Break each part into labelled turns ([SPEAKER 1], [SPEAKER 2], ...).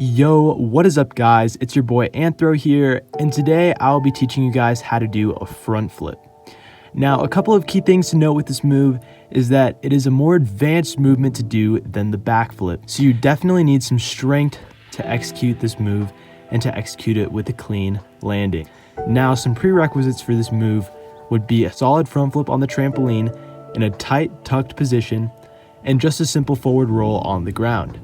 [SPEAKER 1] Yo, what is up guys? It's your boy Anthro here, and today I'll be teaching you guys how to do a front flip. Now, a couple of key things to note with this move is that it is a more advanced movement to do than the back flip. So you definitely need some strength to execute this move and to execute it with a clean landing. Now, some prerequisites for this move would be a solid front flip on the trampoline in a tight tucked position and just a simple forward roll on the ground.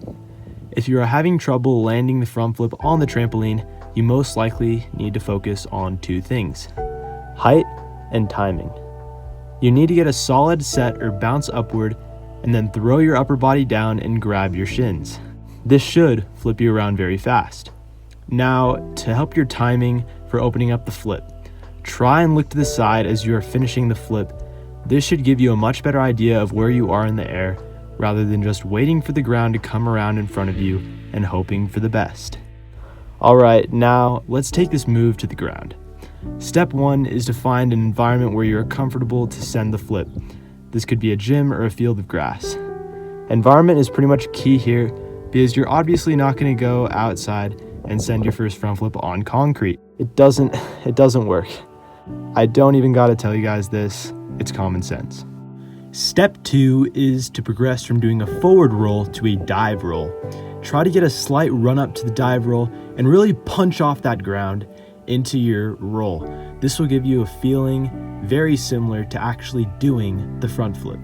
[SPEAKER 1] If you are having trouble landing the front flip on the trampoline, you most likely need to focus on two things: height and timing. You need to get a solid set or bounce upward and then throw your upper body down and grab your shins. This should flip you around very fast. Now, to help your timing for opening up the flip, try and look to the side as you are finishing the flip. This should give you a much better idea of where you are in the air, rather than just waiting for the ground to come around in front of you and hoping for the best. Alright, now let's take this move to the ground. Step 1 is to find an environment where you're comfortable to send the flip. This could be a gym or a field of grass. Environment is pretty much key here because you're obviously not going to go outside and send your first front flip on concrete. It doesn't work. I don't even gotta tell you guys this, it's common sense. Step 2 is to progress from doing a forward roll to a dive roll. Try to get a slight run up to the dive roll and really punch off that ground into your roll. This will give you a feeling very similar to actually doing the front flip.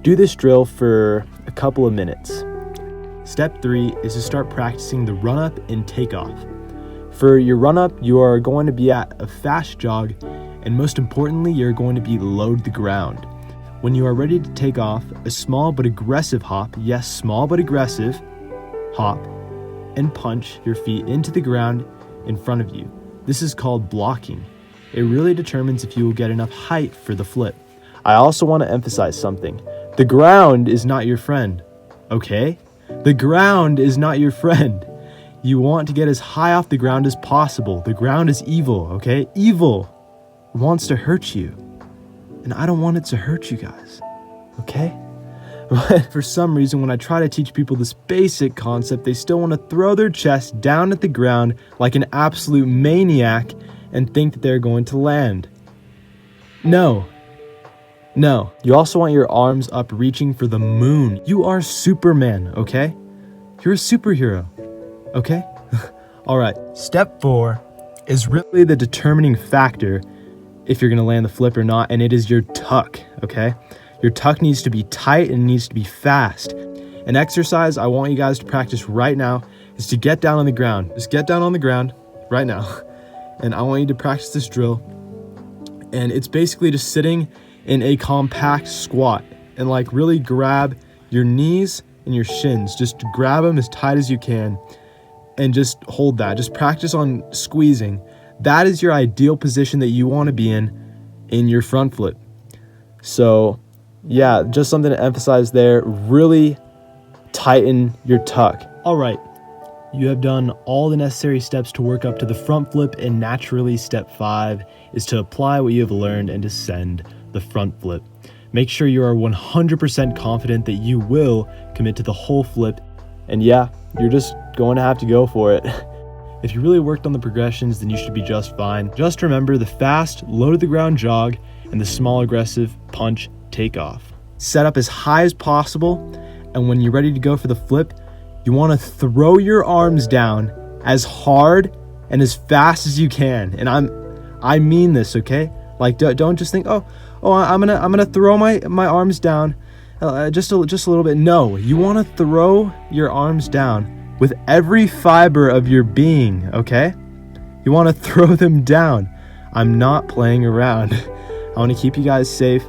[SPEAKER 1] Do this drill for a couple of minutes. Step 3 is to start practicing the run up and takeoff. For your run up, you are going to be at a fast jog, and most importantly, you're going to be low to the ground. When you are ready to take off, a small but aggressive hop, yes, small but aggressive hop, and punch your feet into the ground in front of you. This is called blocking. It really determines if you will get enough height for the flip. I also want to emphasize something. The ground is not your friend, okay? The ground is not your friend. You want to get as high off the ground as possible. The ground is evil, okay? Evil wants to hurt you. And I don't want it to hurt you guys, okay? But for some reason, when I try to teach people this basic concept, they still want to throw their chest down at the ground like an absolute maniac and think that they're going to land. No. You also want your arms up reaching for the moon. You are Superman, okay? You're a superhero, okay? All right, step 4 is really the determining factor if you're gonna land the flip or not, and it is your tuck, okay? Your tuck needs to be tight and needs to be fast. An exercise I want you guys to practice right now is to get down on the ground. Just get down on the ground right now. And I want you to practice this drill. And it's basically just sitting in a compact squat and like really grab your knees and your shins. Just grab them as tight as you can and just hold that. Just practice on squeezing. That is your ideal position that you want to be in your front flip. So yeah, just something to emphasize there. Really tighten your tuck. All right, you have done all the necessary steps to work up to the front flip, and naturally step 5 is to apply what you have learned and to send the front flip. Make sure you are 100% confident that you will commit to the whole flip, and yeah, you're just going to have to go for it. If you really worked on the progressions, then you should be just fine. Just remember the fast, low to the ground jog and the small aggressive punch takeoff. Set up as high as possible, and when you're ready to go for the flip, you want to throw your arms down as hard and as fast as you can. And I mean this, okay? Like don't just think, oh, I'm gonna throw my arms down just a little bit. No, you want to throw your arms down with every fiber of your being, okay? You want to throw them down. I'm not playing around. I want to keep you guys safe,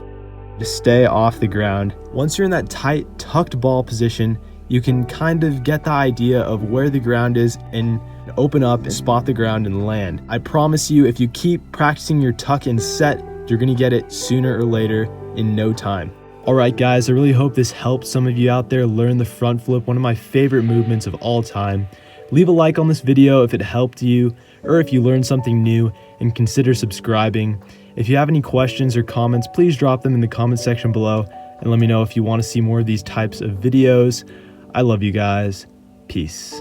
[SPEAKER 1] to stay off the ground. Once you're in that tight, tucked ball position, you can kind of get the idea of where the ground is and open up and spot the ground and land. I promise you, if you keep practicing your tuck and set, you're gonna get it sooner or later in no time. Alright guys, I really hope this helped some of you out there learn the front flip, one of my favorite movements of all time. Leave a like on this video if it helped you, or if you learned something new, and consider subscribing. If you have any questions or comments, please drop them in the comment section below, and let me know if you want to see more of these types of videos. I love you guys. Peace.